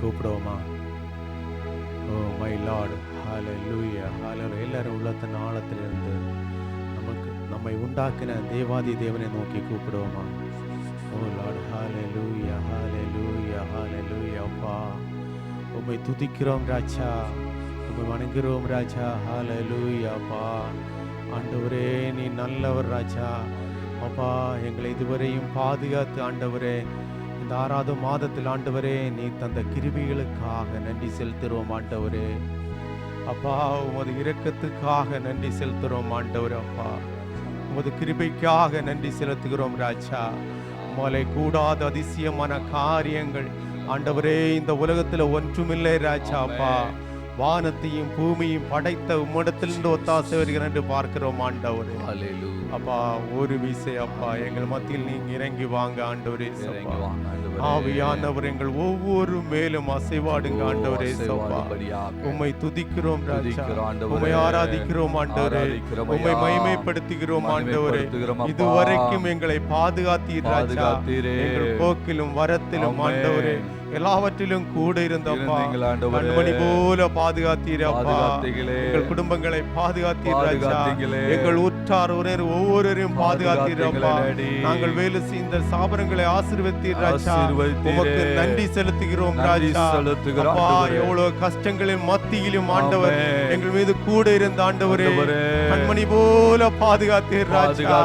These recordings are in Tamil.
கூப்பிடுவோமா? ஓ மை லார்ட், ஹalleluya, ஹalleluya. எல்லாரும் உள்ளத்தின் ஆழத்திலிருந்து நம்மை உண்டாக்கின தேவாதி தேவனை நோக்கி கூப்பிடுவோமா? ஓ லார்ட், ஹalleluya, ஹalleluya, ஹalleluya. அப்பா, உம்மை துதிக்கிறோம் ராஜா, உம்மை வணங்குகிறோம் ராஜா. ஹalleluya அப்பா. ஆண்டவரே, நீ நல்லவர் ராஜா. அப்பா, எங்களை இதுவரையும் பாதுகாத்து ஆண்டவரே, இந்த 6வது மாதத்தில் ஆண்டவரே நீ தந்த கிருபைகளுக்காக நன்றி செலுத்துகிறோம் ஆண்டவரே. அப்பா, உமது இரக்கத்துக்காக நன்றி செலுத்துகிறோம் ஆண்டவரே. அப்பா, உமது கிருபைக்காக நன்றி செலுத்துகிறோம் ராஜா. உம்மாலே கூடாத அதிசயமான காரியங்கள் ஆண்டவரே இந்த உலகத்தில் ஒன்றுமில்லை ராஜா. அப்பா, வானத்தையும் பூமியும் படைத்த உம்மிடத்திலிருந்து ஒத்தாசை வருகிற என்று பார்க்கிறோம் ஆண்டவரே. அப்பா, ஒரு விசை அப்பா எங்கள் மத்தியில் நீங்க இறங்கி வாங்க ஆண்டவரே. ஆவியானவர் எங்கள் ஒவ்வொரு மேலும் அசைவாடுங்க ஆண்டவரே. உம்மை துதிக்கிறோம் ராஜா, உம்மை ஆராதிக்கிறோம் ஆண்டவரே, உம்மை மகிமைப்படுத்துகிறோம் ஆண்டவரே. இதுவரைக்கும் எங்களை பாதுகாத்தீர் ராஜா. எங்கள் போக்கிலும் வரத்திலும் ஆண்டவரே எல்லாவற்றிலும் கூட இருந்தப்பா, கண்மணி போல பாதுகாத்தீர் அப்பா. எங்கள் குடும்பங்களை பாதுகாத்தீர் ராஜா. எங்கள் உற்றார் உறவினர் ஒவ்வொருவரையும் பாதுகாத்தீர் அப்பா. நாங்கள் வேலை செய்த சாபனங்களை ஆசீர்வதித்தீர் ராஜா. உமக்கு நன்றி செலுத்துகிறோம் ராஜா. அப்பா, எவ்வளவு கஷ்டங்களின் மத்தியிலும் ஆண்டவர் எங்கள் மீது கூட இருந்த ஆண்டவரே, கண்மணி போல பாதுகாத்தீர் ராஜா.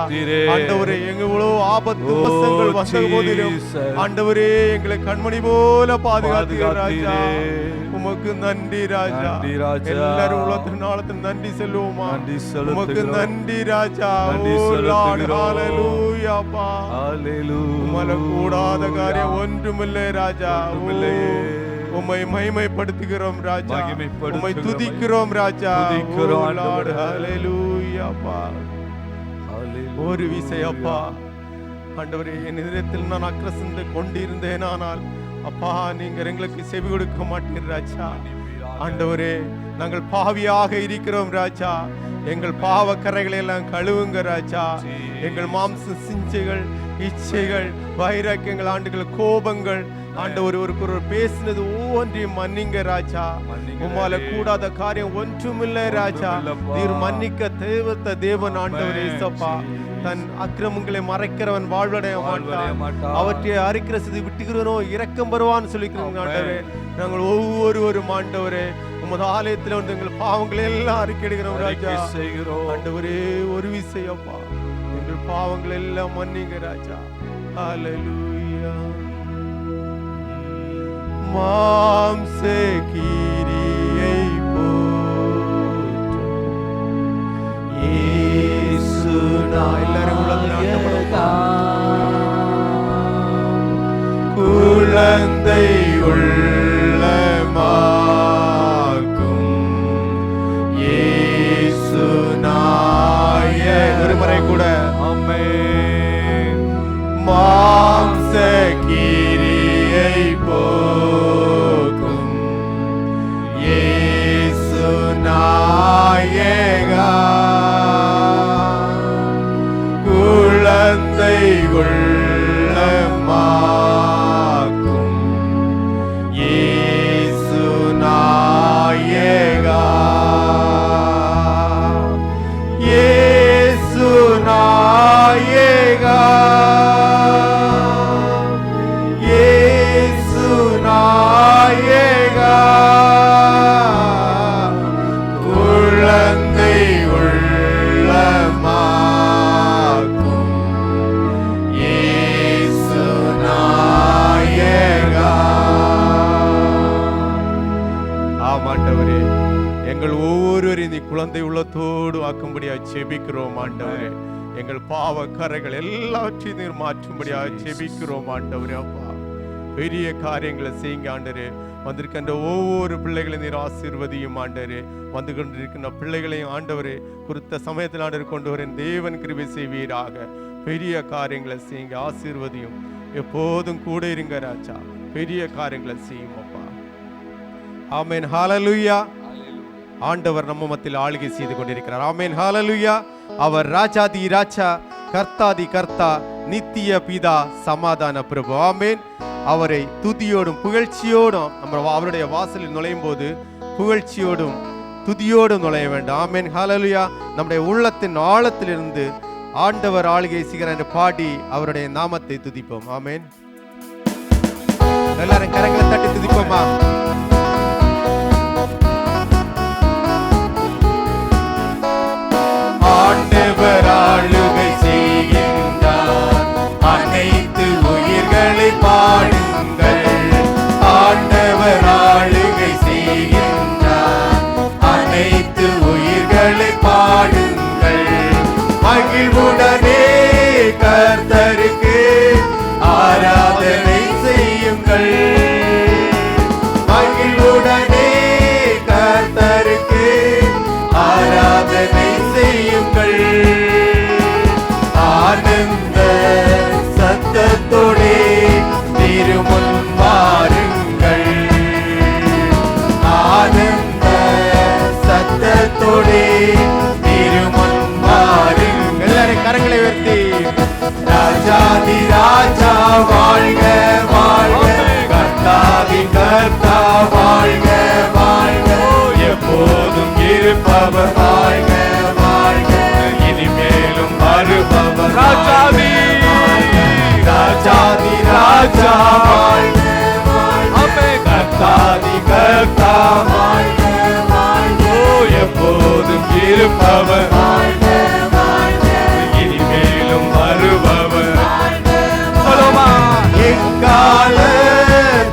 ஆண்டவரே, எவ்வளவு ஆபத்து வசங்கள் வந்த போதிலும் ஆண்டவரே எங்களை கண்மணி போல பாதுகாத்தீர் ராஜா. உமக்கு நன்றி ராஜா. எல்லாரும் உள்ளத்தின் நாளத்தில் நன்றி செல்வோமா? உமக்கு நன்றி ராஜா. உமக்கு கூடாத காரியம் ஒன்றுமில்லை ராஜா. உம்மை மகிமைப்படுத்துகிறோம் ராஜா, உம்மை துதிக்கிறோம் ராஜா. ஒரு விசையப்பா ஆண்டவரே, என் இதயத்தில் நான் அக்கிரசந்து கொண்டிருந்தேன், ஆனால் அப்பா நீங்க எங்களுக்கு செவி கொடுக்க மாட்டீர் ராஜா. ஆண்டவரே, நாங்கள் பாவியாக இருக்கிறோம் ராஜா. எங்கள் பாவ கரைகளை எல்லாம் கழுவுங்க ராஜா. எங்கள் மாம்ச சிஞ்சைகள், இச்சைகள், வைராக்கியங்கள், ஆண்டுகள், கோபங்கள் ஆண்டவர் ஒரு பேசினது ஒவ்வொன்றையும் மன்னிங்க ராஜா. உம்மால கூடாத காரியம் ஒன்றுமில்லை ராஜா. நீர் மன்னிக்க தேவத்த தேவன் ஆண்டவர் ஏசப்பா. தன் அக்கிரமங்களை மறைக்கிறவன் வாழ்வடைய மாட்டான், அவற்றை அறிக்கிற சிதி விட்டுகிறவனோ இரக்கம் பெறுவான்னு சொல்லிக்கிறோம் ஆண்டவரே. நாங்கள் ஒவ்வொருவரும் ஆண்டவரே உமது ஆலயத்தில் வந்து எங்கள் பாவங்களை எல்லாம் அறிக்கையிடுகிறோம் ராஜா. ஆண்டவரே, ஒரு விசையப்பா எங்கள் பாவங்கள் எல்லாம் மன்னிங்க ராஜா. ஹல்லேலூயா. மாம்ச கிரியை குழந்தை உள்ளமாக்கும் இயேசு நாயகர். ஒரு முறை கூட மாம்ச கிரியை போக்கும் இயேசு நாயகா. குழந்தை உள்ளமாக்கும் இயேசு நாயகா. இயேசு நாயகா. இயேசு நாயகா. குழந்தை உள்ளமாக்கும் இயேசு நாயகா. ஆமாண்டவரே, எங்கள் ஒவ்வொருவரையும் நீ குழந்தை உள்ளத்தோடு ஆக்கும்படியாக செபிக்கிறோம் ஆண்டவரே. எங்கள் பாவ கரைகள் எல்லாவற்றையும் நீர் மாற்றும்படியாக செபிக்கிறோம் ஆண்டவரே. அப்பா, பெரிய காரியங்களை செய்யுங்க ஆண்டவரே. வந்திருக்கின்ற ஒவ்வொரு பிள்ளைகளை நீர் ஆசீர்வதியும் ஆண்டவரே. வந்து கொண்டிருக்கின்ற பிள்ளைகளையும் ஆண்டவரே குறித்த சமயத்தில் ஆண்டவர் கொண்டு வர தேவன் கிருபை செய்வீராக. பெரிய காரியங்களை செய்யுங்க, ஆசீர்வதியும். எப்போதும் கூட இருங்க ராஜா. பெரிய காரியங்களை செய்யும் அப்பா. ஆமென். ஹல்லேலூயா. ஆண்டவர் நம்ம மத்தியில் ஆளுகை செய்து கொண்டிருக்கிறார். ஆமென். ஹல்லேலூயா. அவர் ராஜாதி ராஜா, கர்த்தாதி கர்த்தா, நித்திய பிதா, சமாதான பிரபு. ஆமென். அவரை துதியோடும் புகழ்ச்சியோடும் நம்ம அவருடைய வாசலில் நுழையும் போது புகழ்ச்சியோடும் துதியோடும் நுழைய வேண்டும். ஆமென், ஹல்லேலூயா. நம்முடைய உள்ளத்தின் ஆழத்திலிருந்து ஆண்டவர் ஆளுகை செய்கிறார் என்று பாடி அவருடைய நாமத்தை துதிப்போம். ஆமென். எல்லாரும் கரங்களை தட்டி துதிப்போமா? ஆண்டவர் ஆளுகை செய்கின்றார், அனைத்து உயிர்களை பாடுங்கள். ஆண்டவர் ஆளுகை செய்கின்றார், அனைத்து உயிர்களை பாடுங்கள். மகிழ்வுடனே கர்த்தருக்கு ஆராதனை செய்யுங்கள். மகிழ்வுடனே கர்த்தருக்கு ஆராதனை செய்யுங்கள். ஆனந்த சத்தத்தோடே திருமுன் வாருங்கள். ஆனந்த சத்தத்தோடே திருமுன் வாருங்கள். எல்லாரும் கரங்களை உயர்த்தி ராஜாதி ராஜா வாழ்க வாழ்க, கர்த்தாதி கர்த்தா வாழ்க வாழ்க, எப்போதும் இருப்பவர் வாழ்க வாழ்க, இனிமேலும் வருபவர் ராஜாதி ராஜாதி ராஜா வாழ்க வாழ்க, கர்த்தாதி கர்த்தா வாழ்க வாழ்க, எப்போதும் இருப்பவர் வாழ்க வாழ்க, இனிமேலும் வருபவர். எக்கால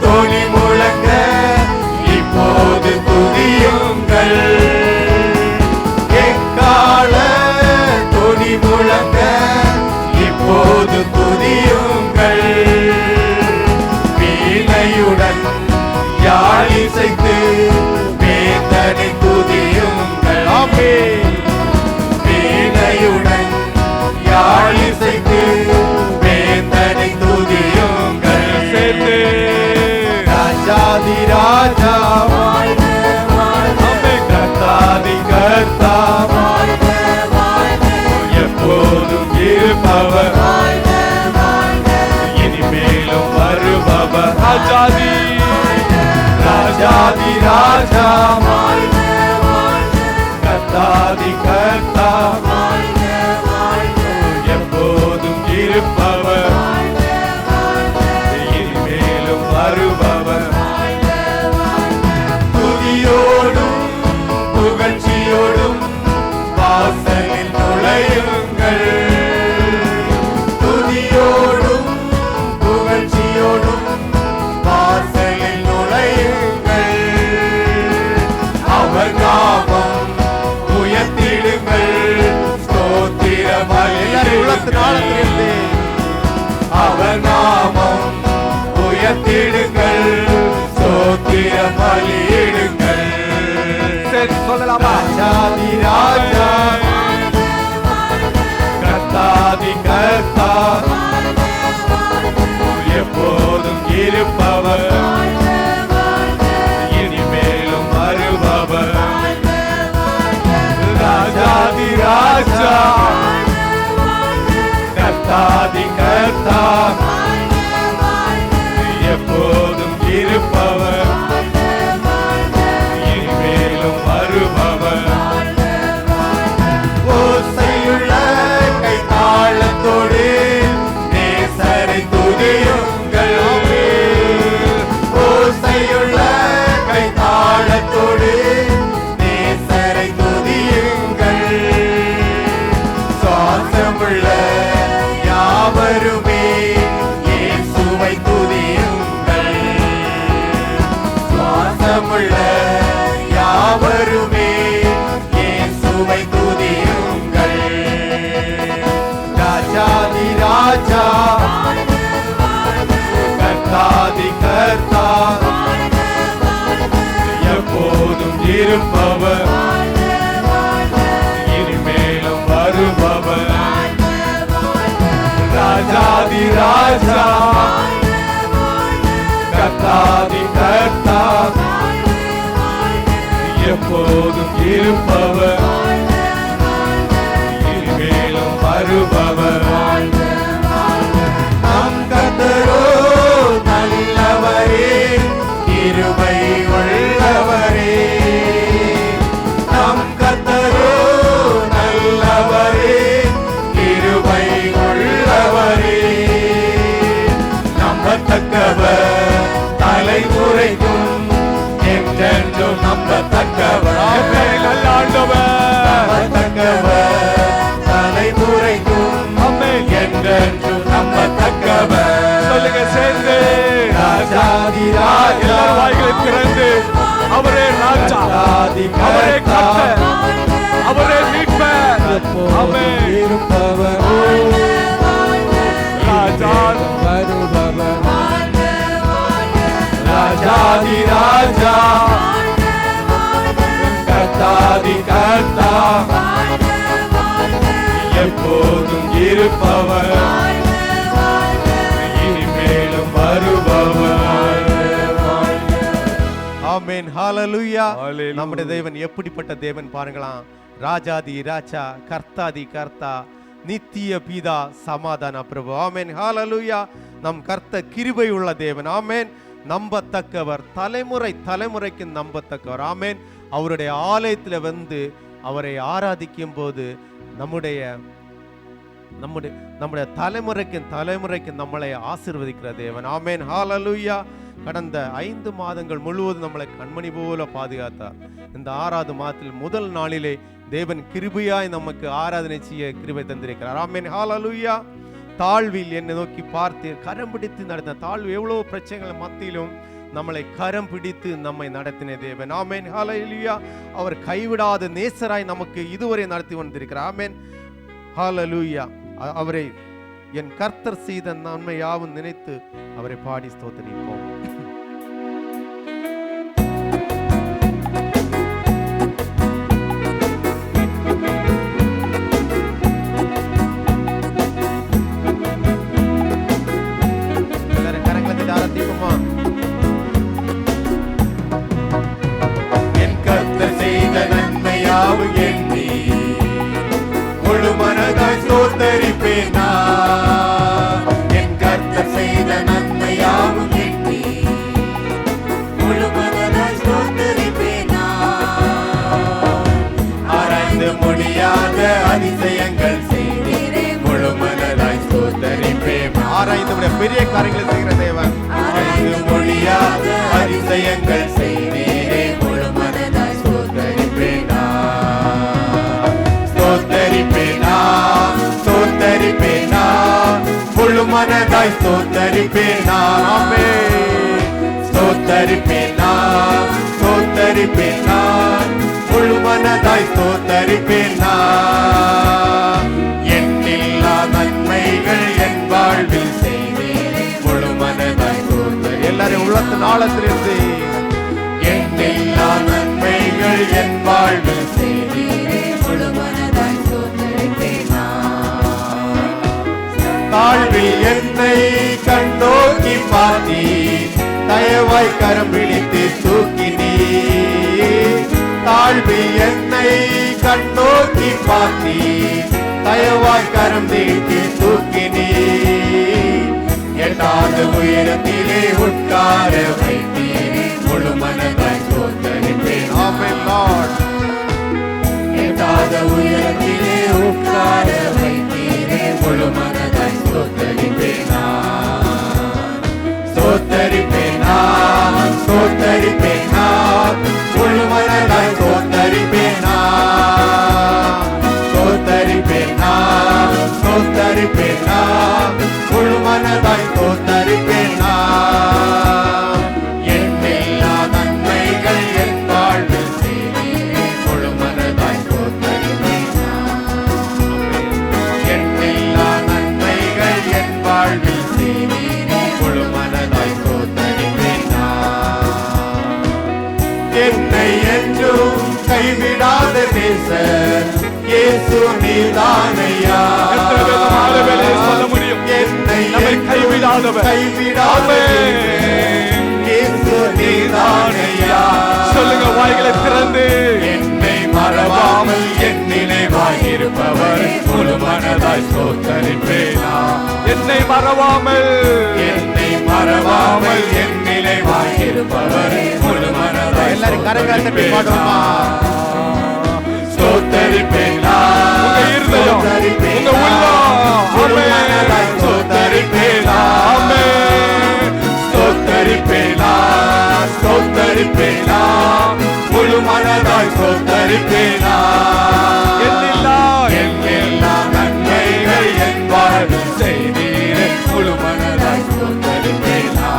தொனி முழங்க இப்போது துதியுங்கள். எக்கால தொனி முழங்க இப்போது துதியுங்கள். வீணையுடன் யாழ் இசைத்து வேதனை துதியுங்கள். ஆமென். வீணையுடன் யாழ் இசைத்து வேதனை துதியுங்கள். சேர்த்து ராஜாதி ராஜா வாழ்க வாழ்க, கர்த்தாதி கர்த்தா வாழ்க வாழ்க, எப்போதும் இருப்பவர் வாழ்க வாழ்க, இனிமேலும் வருபவர் ராஜாதி ராஜாதி ராஜா வாழ்க வாழ்க, கர்த்தாதி கர்த்தா வாழ்க வாழ்க, எப்போதும் இருப்பவர் இனிமேலும் வருபவர். துதியோடும் புகழ்ச்சியோடும் வாசலில் நுழையுங்கள். துதியோடும் புகழ்ச்சியோடும் வாசலில் நுழையுங்கள். அவர் நாமம் உயர்த்திடுங்கள். ஸ்தோத்திரம் உள்ளத்தினாலே அவர் நாமம் உயர்த்திடுங்கள். ஸ்தோத்திரம் பலியிடுங்கள். ராஜாதி ராஜா கர்த்தாதி கர்த்தா எப்போதும் இருப்பவர் இனிமேலும் வருபவர். ராஜாதி ராஜா கர்த்தாதி கர்த்தா எப்போதும் இருப்பவர் இனிமேலும் வருபவர். ஓசையுள்ள கைத்தாளத்தோடு நேசரை துதியுங்கள். ஓசையுள்ள கைத்தாளத்தோடு நேசரை துதியுங்கள். சுவாசமுள்ள யாவருமே இயேசுவை துதியுங்கள். சுவாசமுள்ள யாவருமே இயேசுவை துதியுங்கள். ராஜாதி ராஜா கர்த்தாதி கர்த்தா எப்போதும் இருப்பவர் இனிமேலும் வருபவர். ராஜாதி ராஜா கர்த்தாதி கர்த்தா எப்போதும் இருப்பவர் இனிமேலும் வருபவர். நம் கர்த்தரோ நல்ல என்றென்றும் நம்பத்தக்கவர். ஆமென். நல்ல ஆண்டவர், நம்பத்தக்கவர், தலைமுறைக்கும் ஆமென். என்றென்றும் நம்பத்தக்கவர். சொல்லுங்க சேர்ந்து, ராஜாதி ராஜா, எல்லாரும் வாய்களை திறந்து, அவரே ராஜா, அவரே கர்த்தர், அவரே மீட்பர். ஆமென். இருப்பவர், ராஜா வருபவர், ராஜாதி ராஜா, கர்த்தாதி கர்த்தா, எப்போதும் இருப்பவர், இனிமேலும் வருபவர். ஆமென். ஹalleluya. ஹalleluya. நம்முடைய தேவன் எப்படிப்பட்ட தேவன் பாருங்களாம். ராஜாதி ராஜா, கர்த்தாதி கர்த்தா, நித்திய பிதா, சமாதான பிரபு. ஆமென். ஹalleluya. நம் கர்த்தர் கிருபை உள்ள தேவன். ஆமென். நம்பத்தக்கவர், தலைமுறை தலைமுறைக்கு நம்பத்தக்கவர். ஆமென். அவருடைய ஆலயத்தில் வந்து அவரை ஆராதிக்கும் போது நம்முடைய நம்முடைய நம்முடைய தலைமுறைக்கு நம்மளை ஆசீர்வதிக்கிற தேவன். ஆமென். ஹalleluya. கடந்த 5 மாதங்கள் முழுவதும் நம்மளை கண்மணி போல பாதுகாத்தார். இந்த 6வது மாதத்தில் முதல் நாளிலே தேவன் கிருபையாய் நமக்கு ஆராதனை செய்ய கிருபை தந்திருக்கிறார். ஆமென். ஹalleluya. தாழ்வில் என்னை நோக்கி பார்த்து கரம் பிடித்து நடத்தின தாழ்வு எவ்வளவு பிரச்சனைகள் மத்தியிலும் நம்மளை கரம் பிடித்து நம்மை நடத்தின தேவன். ஆமென். ஹalleluya. அவர் கைவிடாத நேசராய் நமக்கு இதுவரை நடத்தி வந்திருக்கிறார். ஆமென். ஹalleluya. அவரை என் கர்த்தர் செய்த நன்மை யாவும் நினைத்து அவரை பாடி ஸ்தோத்திரிப்போம். என் கர்த்தர் செய்த நன்மையாவும் எண்ணி முழு மனதாய் ஸ்தோத்தரிப்பேன் நான். என் கர்த்தர் செய்த நன்மையாவும் எண்ணி முழு மனதாய் ஸ்தோத்தரிப்பேன் நான். ஆராய்ந்து முடியாத அதிசயங்கள் செய்தீரே, முழு மனதாய் ஸ்தோத்தரிப்பேன். ஆராய்ந்து பெரிய காரியங்களை செய்கிற தேவன். ஆராய்ந்து முடியாத அதிசயங்கள் செய்தீரே, முழு மனதாய் ஸ்தோத்தரிப்பேன் நான். ஸ்தோத்தரிப்பேன் நான், ஸ்தோத்தரிப்பேன் நான், முழு மனதாய் ஸ்தோத்தரிப்பேன் நான். ஆமென். ஸ்தோத்தரிப்பேன் நான், ஸ்தோத்தரிப்பேன் நான், முழு மனதாய் ஸ்தோத்தரிப்பேன் நான். எண்ணில்லா நன்மைகள் என் வாழ்வில் செய்தீரே, முழு மனதாய் ஸ்தோத்தரிப்பேன். எல்லாரும் உள்ளத்தின் ஆழத்திலிருந்து எண்ணில்லா நன்மைகள் என் வாழ்வில் செய்தீரே, முழு மனதாய் ஸ்தோத்தரிப்பேன் நான். தாழ்வில் என்னை கண்ணோக்கி பார்த்தீ, தயவாய் கரம் பிடித்து தூக்கினீ. தாழ்வில் என்னை கண்ணோக்கி பார்த்தீ, தயவாய் கரம் பிடித்து தூக்கினீ. எட்டாத உயரத்திலே உட்கார வைத்தீரே, முழு மனதாய் ஸ்தோத்தரிப்பேன். ஆமென் லார்ட். எட்டாத உயரத்திலே உட்கார வைத்தீரே, முழு மனதாய் ஸ்தோத்தரிப்பேன் நான். ஸ்தோத்தரிப்பேன் நான், ஸ்தோத்தரிப்பேன் நான், முழு மனதாய் ஸ்தோத்தரிப்பேன் நான். ஸ்தோத்தரிப்பேன் நான், ஸ்தோத்தரிப்பேன் நான், முழு மனதாய் ஸ்தோத்தரிப்பேன் நான். எண்ணில்லா நன்மைகள் என் வாழ்வில் செய்தீரே, முழு மனதாய் ஸ்தோத்தரிப்பேன் நான். எண்ணில்லா நன்மைகள் என் வாழ்வில் செய்தீரே, முழு மனதாய் ஸ்தோத்தரிப்பேன் நான். என்னை என்றும் கைவிடாத நேசர் இயேசு நீதானையா. சொல்ல முடியும். என்னை கைவிடாதவர், கைவிடாதவர் இயேசு நீதானையா. சொல்லுங்க வாய்களை திறந்து. என்னை மறவாமல் என் நினைவாய் இருப்பவர், முழு மனதாய் ஸ்தோத்தரிப்பேனா. என்னை மறவாமல், என்னை மறவாமல் என் நினைவாய் இருப்பவர், முழு மனதாய். எல்லாரும் கரங்களை தட்டி பாடுவோமா? ஸ்தோத்தரிப்பேனா. உங்க இருதயம், உங்க உள்ளம், முழு மனதாய் ஸ்தோத்தரிப்பேனா. ஸ்தோத்தரிப்பேனா, ஸ்தோத்தரிப்பேனா, ஸ்தோத்தரிப்பேனா எண்ணில்லா எண்ணில்லா நன்மைகள் என் வாழ்வில் செய்தீரே முழு மனதாய் ஸ்தோத்தரிப்பேனா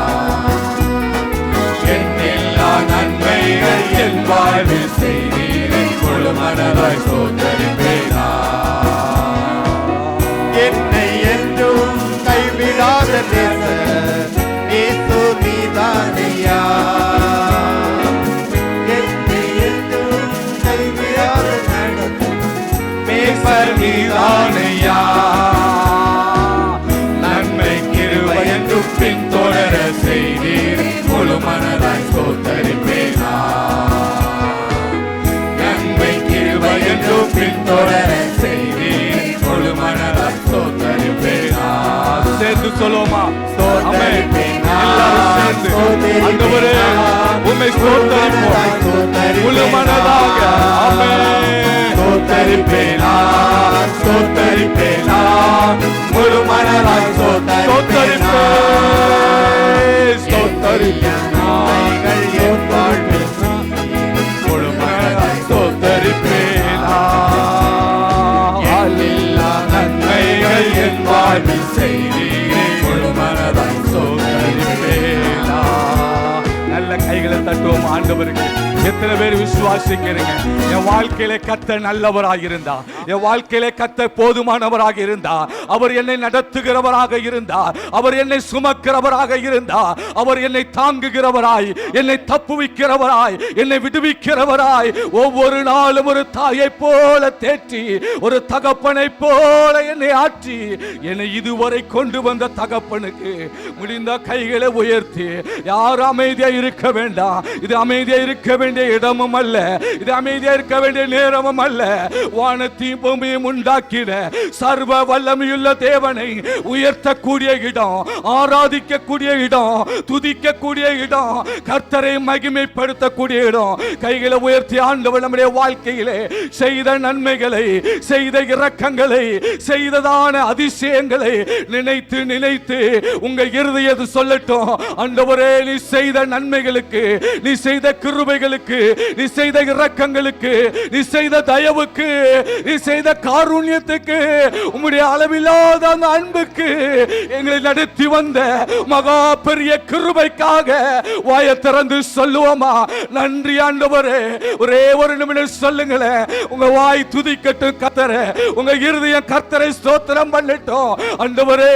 எண்ணில்லா நன்மைகள் என் வாழ்வில் செய்தீரே முழு மனதாய் ஸ்தோத்தரிப்பேனா என்னை என்றும் கைவிடாத நேசர் இயேசு நீதானையா என்னை என்றும் கைவிடாத மேய்ப்பர் நீதானையா நன்மை கிருபை என்றும் பின்தொடர செய்தீர் முழு மனதாய் ஸ்தோத்தரிப்பேனா நன்மை கிருபை என்றும் பின்தொடர செய்தீர் முழு மனதாய் ஸ்தோத்தரிப்பேனா சேர்ந்து சொல்லுவோமா? ஸ்தோத்தரிப்பேனா எல்லாரும் சேர்ந்து ஆண்டவரே உம்மை ஸ்தோத்தரிப்போம் முழு மனதாக. ஆமென். ஸ்தோத்தரிப்பேனா ஸ்தோத்தரிப்பேனா முழு மனதாய் ஸ்தோத்தரிப்பேனா ஸ்தோத்தரிப்பேனா என் வாழ்வில் முழு மனதாய் ஸ்தோத்தரிப்பேனா எல்லா நன்மைகள் என் வாழ்வில் செய்தீரே முழு மனதாய் ஸ்தோத்தரிப்பேனா. நல்ல கைகளை தட்டுவோம் ஆண்டவருக்கு. எத்தனை பேர் விசுவாசிக்கிறீங்க? என் வாழ்க்கையில கர்த்தர் நல்லவராக இருந்தா, என் வாழ்க்கையில கர்த்தர் போதுமானவராக இருந்தா, அவர் என்னை நடத்துகிறவராக இருந்தா, அவர் என்னை சுமக்கிறவராக இருந்தா, அவர் என்னை தாங்குகிறவராய், என்னை தப்புவிக்கிறவராய், என்னை விடுவிக்கிறவராய், ஒவ்வொரு நாளும் ஒரு தாயை போல தேற்றி, ஒரு தகப்பனை போல என்னை ஆற்றி, என்னை இதுவரை கொண்டு வந்த தகப்பனுக்கு முடிந்த கைகளை உயர்த்தி, யாரும் அமைதியா இருக்க வேண்டாம். இது அமைதியா இருக்க வேண்டிய இடமும் அல்ல, இது அமைதியா இருக்க வேண்டிய நேரமும் அல்ல. வானத்தையும் பூமியையும் உண்டாக்கின சர்வ வல்லமையுள்ள தேவனை உயர்த்தக்கூடிய இடம், ஆராதிக்கக்கூடிய இடம், துதிக்கக்கூடிய இடம், கர்த்தரை மகிமைப்படுத்தக்கூடிய இடம். கைகளை உயர்த்தி ஆண்டவர் நம்முடைய வாழ்க்கையிலே செய்த நன்மைகளை, செய்த இரக்கங்களை, செய்ததான அதிசயங்களை நினைத்து நினைத்து உங்க இருதயத்தை சொல்லட்டும். ஆண்டவரே, நீ செய்த நன்மைகளுக்கு, நீ செய்த கிருபைகளுக்கு, நீ செய்த இரக்கங்களுக்கு, நீ செய்த தயவுக்கு, நீ செய்த காருண்யத்துக்கு, உம்முடைய அளவில்லாத அந்த அன்புக்கு, எங்களை நடத்தி வந்த மகா பெரிய கிருபைக்காக வாயை திறந்து சொல்லுவோமா? நன்றி ஆண்டவரே. ஒரே ஒரு நிமிடம் சொல்லுங்களேன். உங்க வாய் துதிக்கட்டும் கர்த்தரே, உங்க இருதயம் கர்த்தரை ஸ்தோத்திரம் பண்ணட்டும். ஆண்டவரே,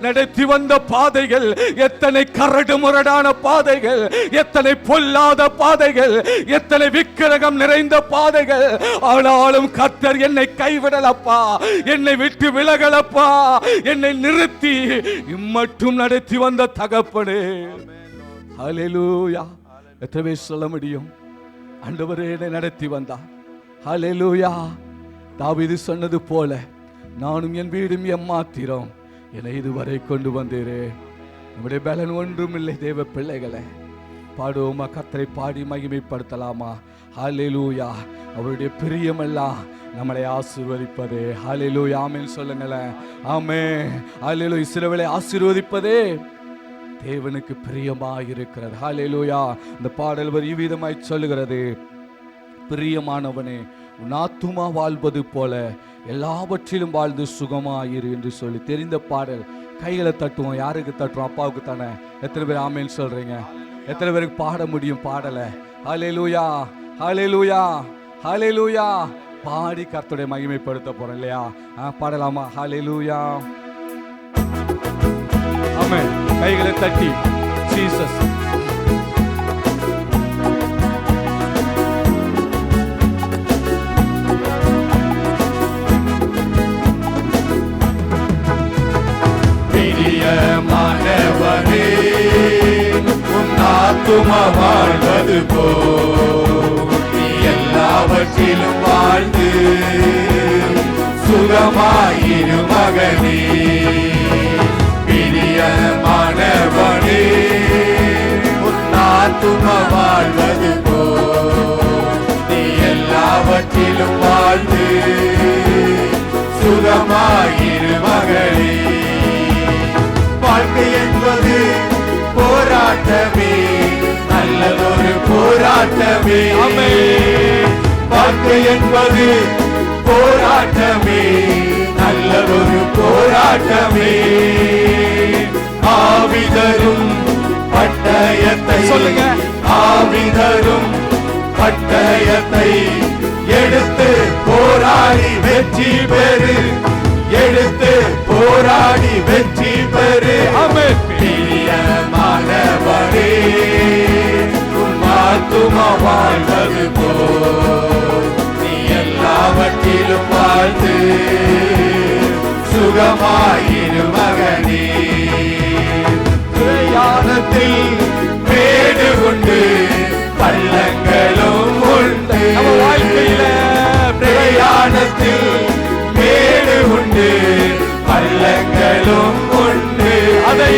நடத்தி வந்த பாதைகள் எத்தனை கரடு முரடான பாதைகள், எத்தனை பொல்லாத பாதைகள், எத்தனை விக்கிரகம் நிறைந்த பாதைகள். ஆனாலும் கர்த்தர் என்னை கைவிடலப்பா, என்னை விட்டு விலகலப்பா, என்னை நிறுத்தி இம்மட்டும் நடத்தி வந்த தகப்பனே. ஹல்லேலூயா. எத்தனை பேர் சொல்ல முடியும்? ஆண்டவரே என்னை நடத்தி வந்தார். ஹல்லேலூயா. தாவீது சொன்னது போல, நானும் என் வீடும் எம்மாத்திரம், என்னை இதுவரை கொண்டு வந்தீரே. நம்முடைய பலன் ஒன்றும் இல்லை தேவ பிள்ளைகளே. பாடுவோமா? கர்த்தரை பாடி மகிமைப்படுத்தலாமா? ஹல்லேலூயா. அவருடைய பிரியமெல்லாம் நம்மளை ஆசீர்வதிப்பதே. ஹல்லேலூயா. ஆமென் சொல்லுங்களேன். ஆமென். ஹல்லேலூயா. இஸ்ரவேலை ஆசீர்வதிப்பதே தேவனுக்கு பிரியமாய் இருக்கிறது. ஹல்லேலூயா. இந்த பாடல் வரி விதமாய் சொல்லுகிறது, பிரியமானவனே, உன் ஆத்துமா வாழ்வது போல எல்லாவற்றிலும் வாழ்ந்து சுகமாயிரு என்று சொல்லி தெரிந்த பாடல். கைகளை தட்டுவோம். யாருக்கு தட்டுவோம்? அப்பாவுக்கு தானே. எத்தனை பேர் ஆமென் சொல்றீங்க? எத்தனை பேருக்கு பாட முடியும் பாடலை? ஹல்லேலூயா, ஹல்லேலூயா, ஹல்லேலூயா. பாடி கர்த்தருடைய மகிமைப்படுத்த போறோம் இல்லையா? பாடலாமா? ஹல்லேலூயா. ஆமென். கைகளை தட்டி ஜீசஸ். பிரியமானவரே, உன் ஆத்துமா வாழ்வது போல் நீ எல்லாவற்றிலும் வாழ்ந்து சுகமாயிரு மகனே. பிரியமானவரே, உன் ஆத்துமா வாழ்வது போல் நீ எல்லாவற்றிலும் வாழ்ந்து சுகமாயிரு மகளே. வாழ்க்கை என்பது போராட்டமே, நல்லதொரு போராட்டமே. வாழ்க்கை என்பது போராட்டமே, நல்லதொரு போராட்டமே. ஆவிதரும் பட்டயத்தை சொல்லுங்க. ஆவிதரும் பட்டயத்தை எடுத்து போராடி வெற்றி பெறு, எடுத்து போராடி வெற்றி பெறு. ஆமென். பிரியமானவரே, உன் ஆத்துமா வாழ்வது போல் நீ எல்லாவற்றிலும் வாழ்ந்து சுகமாயிரு மகனே. பிரயாணத்தில் மேடு உண்டு, பள்ளங்களும் உண்டு. நம்ம வாழ்க்கையில பிரயாணத்தில் மேடு உண்டு, பள்ளங்களும் உண்டு. அதை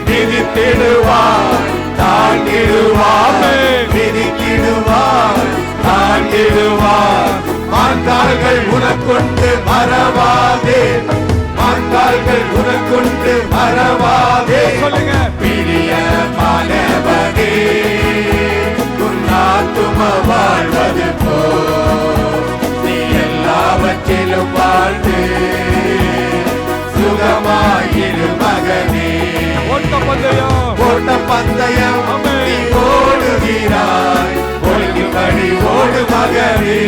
மிதித்திடுவார், தாண்டிடுவார், மிதித்திடுவார், தாண்டிடுவார். மான்கால்கள் உனக்குண்டு மறவாதே, மான்கால்கள் உனக்குண்டு மறவாதே. சொல்லுங்க. பிரியமானவனே, உன் ஆத்துமா வாழ்வது போல் நீ எல்லாவற்றிலும் வாழ்ந்து சுகமாயிரு மகனே. ஓட்ட பந்தயம், ஓட்ட பந்தயம் ஆமென். நீ ஓடுகிறாய், ஒழுங்குபடி ஓடு மகனே.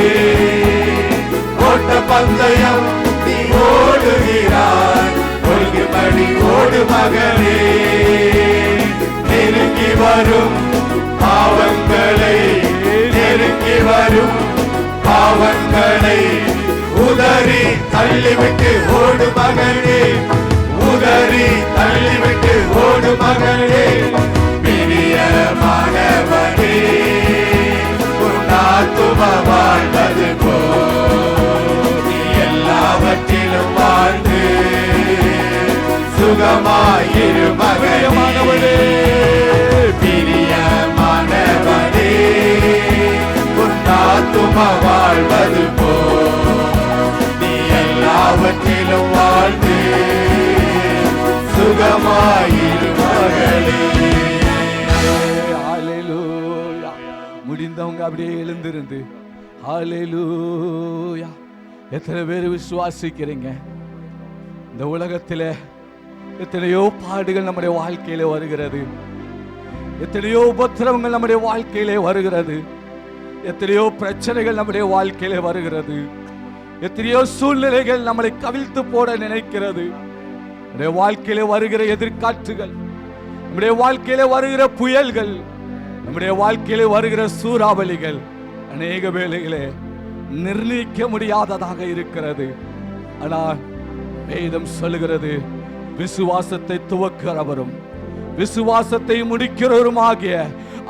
ஓட்ட பந்தயம் நீ ஓடுகிறாய், ஒழுங்குபடி ஓடு மகனே. நெருங்கி வரும் பாவங்களை, நெருங்கி வரும் பாவங்களை உதறி தள்ளிவிட்டு ஓடு மகனே, உதறி தள்ளிவிட்டு ஓடு மகனே. பிரியமானவனே, உன் ஆத்துமா வாழ்வது போல் நீ எல்லாவற்றிலும் வாழ்ந்து சுகமாயிரு மகனே. பிரியமானவனே, உன் ஆத்துமா வாழ்வது போல் நீ எல்லாவற்றிலும் வாழ்ந்து சுகமாயிரு மகளே. ஹalleluya. முடிந்தவங்க அப்படியே எழுந்திருந்து ஹalleluya. எத்தனை பேர் விசுவாசிக்கிறீங்க? இந்த உலகத்தில் எத்தனையோ பாடுகள் நம்முடைய வாழ்க்கையிலே வருகிறது, எத்தனையோ உபத்திரவங்கள் நம்முடைய வாழ்க்கையிலே வருகிறது, எத்தனையோ பிரச்சனைகள் நம்முடைய வாழ்க்கையிலே வருகிறது, எத்தனையோ சூழ்நிலைகள் நம்மளை கவிழ்த்து போட நினைக்கிறது. நம்முடைய வாழ்க்கையிலே வருகிற எதிர்காற்றுகள், நம்முடைய வாழ்க்கையிலே வருகிற புயல்கள், நம்முடைய வாழ்க்கையிலே வருகிற சூறாவளிகள் அநேக வேளைகளே நிர்ணயிக்க முடியாததாக இருக்கிறது. ஆனால் வேதம் சொல்லுகிறது, விசுவாசத்தை துவக்கிறவரும் விசுவாசத்தை முடிக்கிறவருமாகிய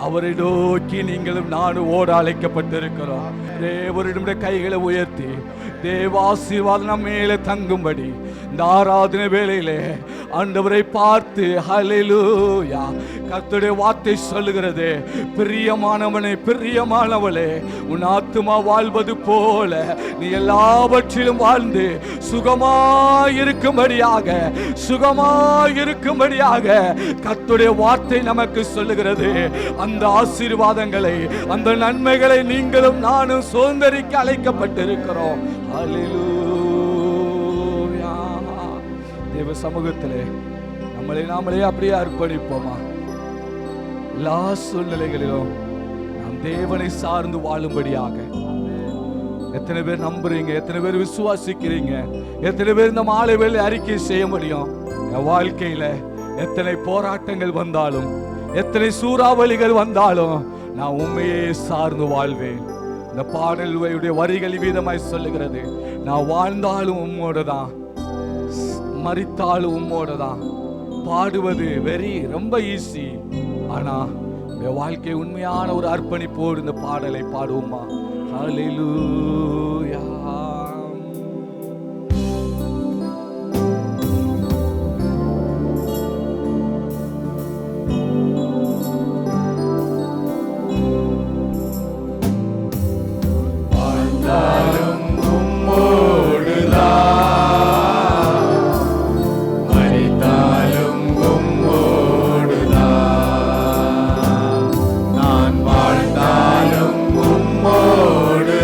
அவரை நோக்கி நீங்களும் நானும் ஓட அழைக்கப்பட்டிருக்கிறோம். தேவனுடைய கைகளை உயர்த்தி தேவாசீர்வாதம் நம்ம மேலே தங்கும்படி இந்த ஆராதனை வேளையிலே ஆண்டவரை பார்த்து ஹல்லேலூயா. கர்த்தருடைய வார்த்தை சொல்லுகிறது, பிரியமானவனே, பிரியமானவளே, உன் ஆத்துமா வாழ்வது போல நீ எல்லாவற்றிலும் வாழ்ந்து சுகமாயிருக்கும்படியாக, சுகமாயிருக்கும்படியாக கர்த்தருடைய வார்த்தை நமக்கு சொல்லுகிறது. அந்த ஆசீர்வாதங்களை, அந்த நன்மைகளை நீங்களும் நானும் சுதந்தரிக்க அழைக்கப்பட்டிருக்கிறோம். ஹல்லேலூயா. தேவ சமூகத்திலே நம்மளை நாமளே அப்படியே அர்ப்பணிப்போமா? எல்லா சூழ்நிலைகளிலும் நாம் தேவனை சார்ந்து வாழும்படியாக. எத்தனை பேர் நம்புறீங்க? எத்தனை பேர் விசுவாசிக்கிறீங்க? எத்தனை பேர் இந்த மாலை வேளை அறிக்கை செய்ய முடியும்? என் வாழ்க்கையில எத்தனை போராட்டங்கள் வந்தாலும், எத்தனை சூறாவளிகள் வந்தாலும் நான் உண்மையே சார்ந்து வாழ்வேன். இந்த பாடலுடைய வரிகள் வீதமாய் சொல்லுகிறது, நான் வாழ்ந்தாலும் உம்மோடு தான், மரித்தாலும் உம்மோடு தான். பாடுவது ரொம்ப ஈஸி, ஆனா வாழ்க்கை உண்மையான ஒரு அர்ப்பணிப்போடு இந்த பாடலை பாடுவோமா? ஹல்லேலூயா. நான் வாழ்ந்தாலும் உம்மோடு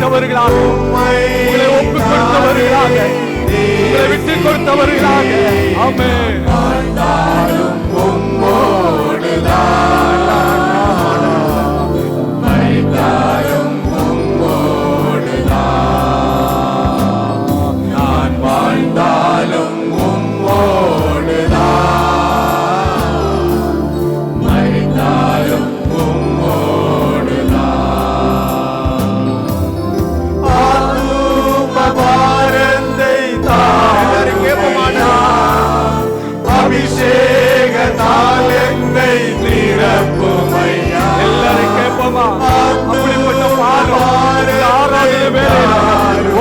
விட்டவர்களாக, உங்களை ஒப்பு கொடுத்தவர்களாக, உங்களை விட்டு கொடுத்தவர்களாக. ஆமென்.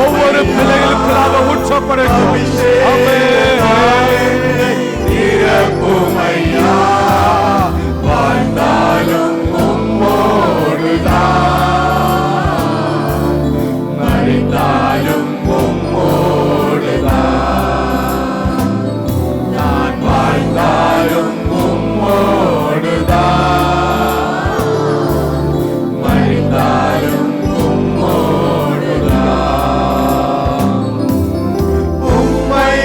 ஒவ்வொரு பிள்ளைகளுக்காக ஊற்றப்படட்டும். வாழ்ந்தாலும் உம்மோடுதான், மரித்தாலும் உம்மோடுதான், நான் வாழ்ந்தாலும் உம்மோடுதான், மரித்தாலும் உம்மை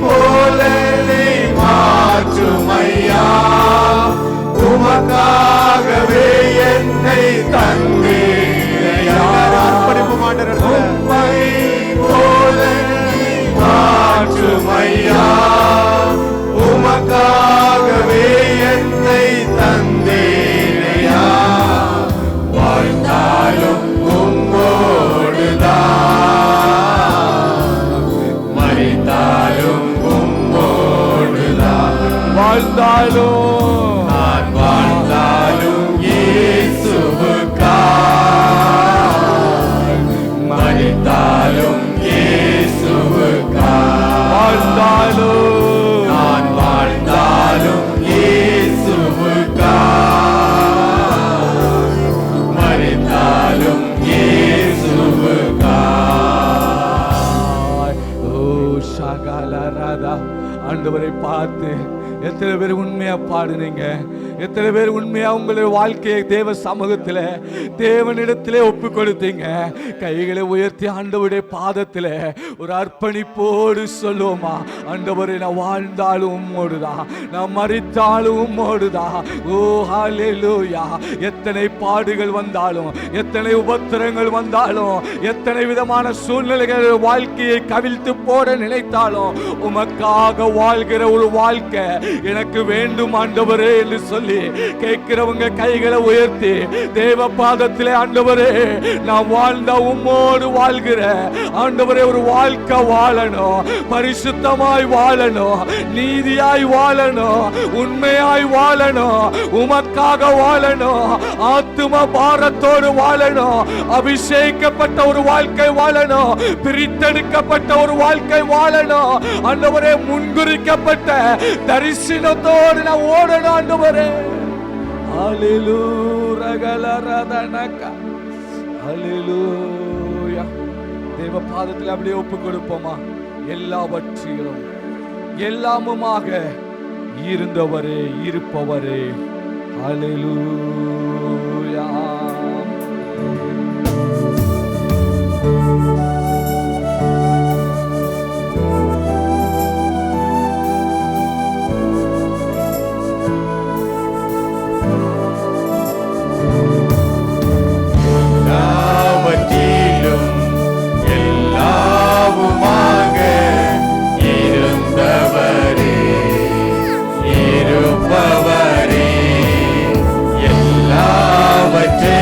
போல நீ மாற்றுமையா, உமக்காகவே என்னை தந்தீரையா. அர்ப்பணிப்பு மாட்டேன். உம்மை போல நீ மாற்றுமையா, உமக்காகவே என்னை தந்தீரையா. வாழ்ந்தாலும் உம்மோடுதான், மரித்தாலும் உம்மோடுதான். வாழ்ந்தாலும் நான் வாழ்ந்தாலும் இயேசுவுக்காய், மரித்தாலும் இயேசுவுக்காய். வாழ்ந்தாலும் நான் வாழ்ந்தாலும் இயேசுவுக்காய், மரித்தாலும் இயேசுவுக்காய். ஓ சகலரதா. ஆண்டவரை பார்த்து எத்தனை பேர் உண்மையா பாடுனீங்க? எத்தனை பேர் உண்மையா உங்களுடைய வாழ்க்கையை தேவ சமூகத்தில் தேவனிடத்திலே ஒப்பு கொடுத்தீங்க? கைகளை உயர்த்தி ஆண்டவருடைய பாதத்தில் ஒரு அர்ப்பணிப்போடு சொல்லுவோமா? ஆண்டவரை நான் வாழ்ந்தாலும் உம்மோடுதான், நான் மரித்தாலும் உம்மோடுதான். ஓ ஹல்லேலூயா. எத்தனை பாடுகள் வந்தாலும், எத்தனை உபத்திரங்கள் வந்தாலும், எத்தனை விதமான சூழ்நிலைகள் வாழ்க்கையை கவிழ்த்து போட நினைத்தாலும், உமக்காக வாழ்கிற ஒரு வாழ்க்கை எனக்கு வேண்டும் ஆண்டவரே என்று சொல்லி கேட்கிறவங்க கைகளை உயர்த்தி தேவ பாதத்திலே, ஆண்டவரே நான் வாழ்ந்த உம்மோடு வாழ்கிற ஆண்டவரே ஒரு வாழ்க்கை வாழணும், பரிசுத்தமாய் வாழணும், நீதியாய் வாழணும், உண்மையாய் வாழணும், உமக்காக வாழணும், ஆத்தும பாரத்தோடு வாழணும், அபிஷேகிக்கப்பட்ட ஒரு வாழ்க்கை வாழணும், பிரித்தெடுக்கப்பட்ட ஒரு வாழ்க்கை வாழணும். ஆண்டவரே முன்குறிக்கப்பட்ட தரிசனத்தோடு நான் ஓடணும் ஆண்டவரே. ஹல்லேலூயா. தேவ பாதத்தில் அப்படியே ஒப்பு கொடுப்போமா? எல்லாவற்றிலும் எல்லாமுமாக இருந்தவரே, இருப்பவரே. ஹல்லேலூயா. எல்லாவுமாக இருந்தவரே, இருப்பவரே, எல்லாவற்றையும்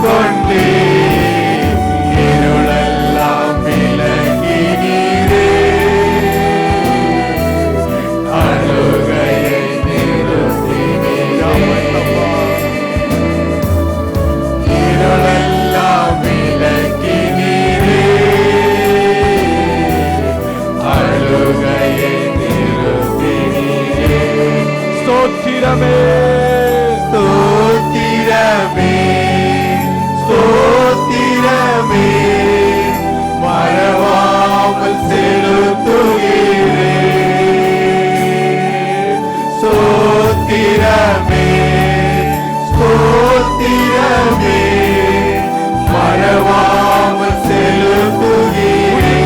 கொண்டே இருளெல்லாம் விலகினீரே அழுகையை நிறுத்தினீரே இருளெல்லாம் விலகினீரே அழுகையை நிறுத்தினீரே ஸ்தோத்திரமே ஸ்தோத்திரமே ஸ்தோத்திரமே மறவாமல் செலுத்துகிறே ஸ்தோத்திரமே ஸ்தோத்திரமே மறவாமல் செலுத்துகிறே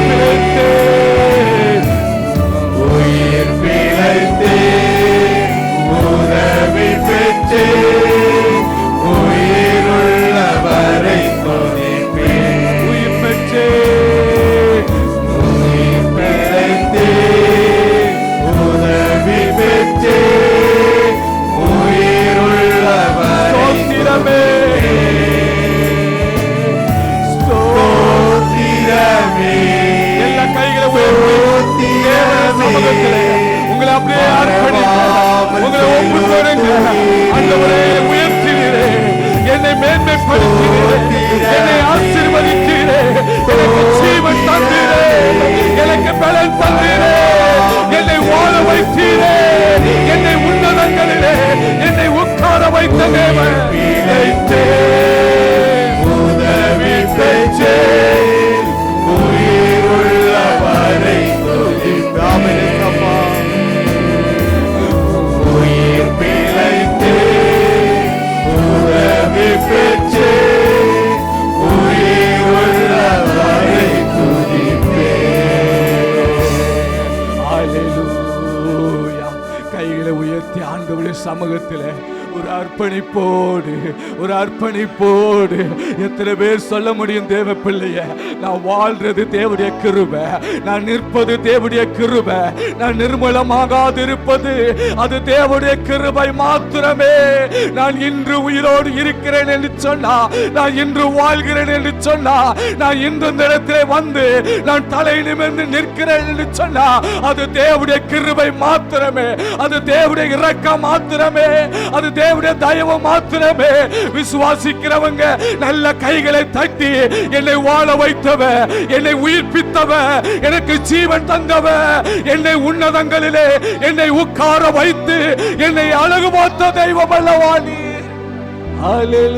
உயிர் பிழைத்தே உதவி பெற்றே உயிருள்ளவரை துதிப்பேன் உயிர் பெற்றே உயிர் பிழைத்தே உதவி பெற்றே உயிருள்ளவரை ஸ்தோத்திரமே ஸ்தோத்திரமே எல்லா கைகளை உயர்த்தி சமூகத்திலே உங்களை அப்படியே அர்ப்பணிக்கிறேன். உங்களை ஒப்பு கொடுங்க. ஆண்டவரே, உயர்த்தினீரே, என்னை மேன்மைப்படுத்தினீரே, என்னை ஆசீர்வதித்தீரே, எனக்கு ஜீவன் தந்தீரே, எனக்கு பலன் தந்தீரே, என்னை வாழ வைத்தீரே, என்னை உன்னதங்களிலே என்னை உட்கார வைத்த தேவன் உதவி பெற்றேன் உயிருள்ளவரை துதிப்பேன் உயிர் பிழைத்தேன் உதவி பெற்றேன் உயிருள்ளவரை துதிப்பேன் ஹல்லேலூயா. கைகளை உயர்த்தி ஆண்டவருடைய சமூகத்திலே ஒரு அர்ப்பணிப்போடு எத்தனை பேர் சொல்ல முடியும்? தேவ பிள்ளைய, நான் வாழ்றது தேவனுடைய கிருபை, நான் நிற்பது தேவனுடைய கிருபை, நான் நிர்மூலமாகாது இருப்பது அது தேவனுடைய கிருபை மாத்திரமே. நான் இன்று உயிரோடு இருக்கிறேன் என்று சொன்னா, நான் இன்று வாழ்கிறேன் என்று சொன்னா, நான் இன்று இந்த இடத்திலே வந்து நான் தலை நிமிர்ந்து நிற்கிறேன் என்று சொன்னா, அது தேவனுடைய கிருபை மாத்திரமே, அது தேவனுடைய இரக்கம் மாத்திரமே, அது தேவனுடைய தயவு மாத்திரமே. விசுவாசிக்கிறவங்க நல்ல கைகளை தட்டி, என்னை வாழ வைத்தவ, என்னை உயிர்ப்பித்தவ, எனக்கு ஜீவன் தந்தவ, என்னை உன்னதங்களிலே என்னை உட்கார வைத்து என்னை அழகு பார்த்த தெய்வம் அல்லவா நீ. ஹல்லேலூயா,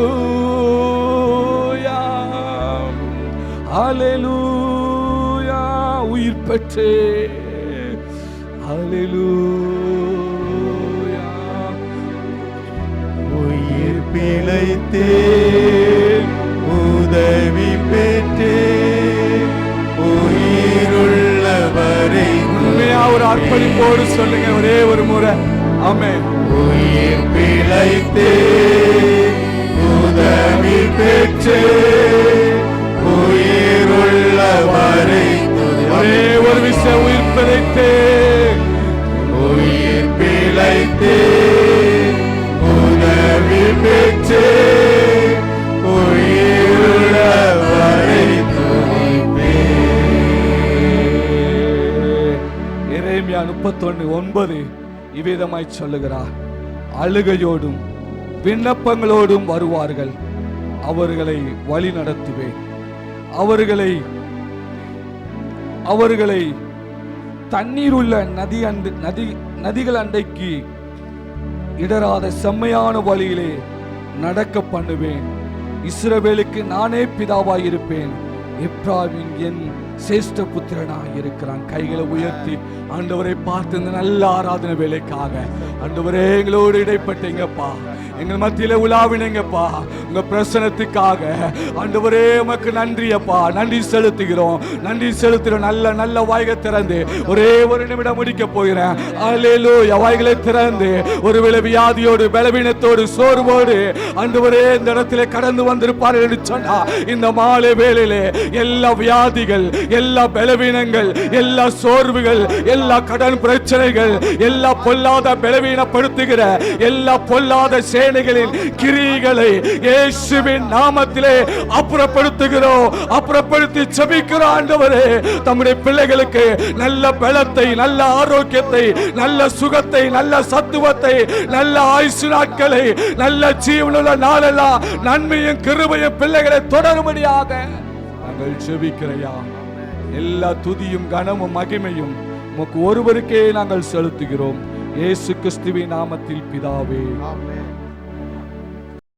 ஹல்லேலூயா. உயிர் பெற்றே, ஹல்லேலூயா. உயிர் பிழைத்தேன் உதவி பெற்றேன் உயிருள்ளவரை உண்மையா ஒரு அர்ப்பணிப்போடு சொல்லுங்க ஒரே ஒரு முறை. ஆமென். உயிர் பிழைத்தேன் உதவி பெற்றேன் உயிருள்ளவரை ஒரே ஒரு விஷயம், உயிர் பிழைத்தேன் உயிர் பிழைத்தேன் உதவி பெற்றேன் உயிருள்ளவரை துதிப்பேன். எரேமியா 31:9 இவ்விதமாய் சொல்லுகிறார், அழுகையோடும் விண்ணப்பங்களோடும் வருவார்கள், அவர்களை வழி நடத்துவேன், அவர்களை தண்ணீர் உள்ள நதிகள் அண்டைக்கு இடராத செம்மையான வழியிலே நடக்க பண்ணுவேன். இஸ்ரவேலுக்கு நானே பிதாவாய் இருப்பேன், எப்ராவின் என் சேஷ்ட புத்திரனாய் இருக்கிறான். கைகளை உயர்த்தி ஆண்டவரை பார்த்து இந்த நல்ல ஆராதனை வேலைக்காக ஆண்டவரே எங்களோடு இடைப்பட்டீங்கப்பா, எங்கள் மத்தியில உலாவினீங்கப்பா, உங்க பிரசனத்துக்காக ஆண்டவரே உமக்கு நன்றியப்பா, நன்றி செலுத்துகிறோம், நன்றி செலுத்துகிறோம். நல்ல வாய்களை திறந்து ஒரே ஒரு நிமிடம் முடிக்க போகிறேன். அல்லேலூயா. வாய்களை திறந்து ஒருவேளை வியாதியோடு பலவீனத்தோடு சோர்வோடு ஆண்டவரே இந்த இடத்திலே கடந்து வந்திருப்பார்கள் என்று சொன்னா, இந்த மாலை வேளையிலே எல்லா வியாதிகள் எல்லா பலவீனங்கள், எல்லா சோர்வுகள், எல்லா கடன் பிரச்சனைகள், எல்லா பொல்லாத பலவீனப்படுத்துகிற எல்லா பொல்லாத சேனைகளின் கிரியைகளை இயேசுவின் நாமத்திலே அப்புறப்படுத்துகிறோம். அப்புறப்படுத்தி ஜெபிக்கிறோம். ஆண்டவரே, தம்முடைய பிள்ளைகளுக்கு நல்ல பலத்தை, நல்ல ஆரோக்கியத்தை, நல்ல சுகத்தை, நல்ல சத்துவத்தை, நல்ல ஆயுசு நாட்களை, நல்ல ஜீவனுள்ள நாளெல்லாம் நன்மையும் கிருபையும் பிள்ளைகளை தொடரும்படியாக நாங்கள் ஜெபிக்கிறையா. எல்லா துதியும் கனமும் மகிமையும் உமக்கு ஒருவருக்கே நாங்கள் செலுத்துகிறோம். இயேசு கிறிஸ்துவின் நாமத்தில் பிதாவே, ஆமென்.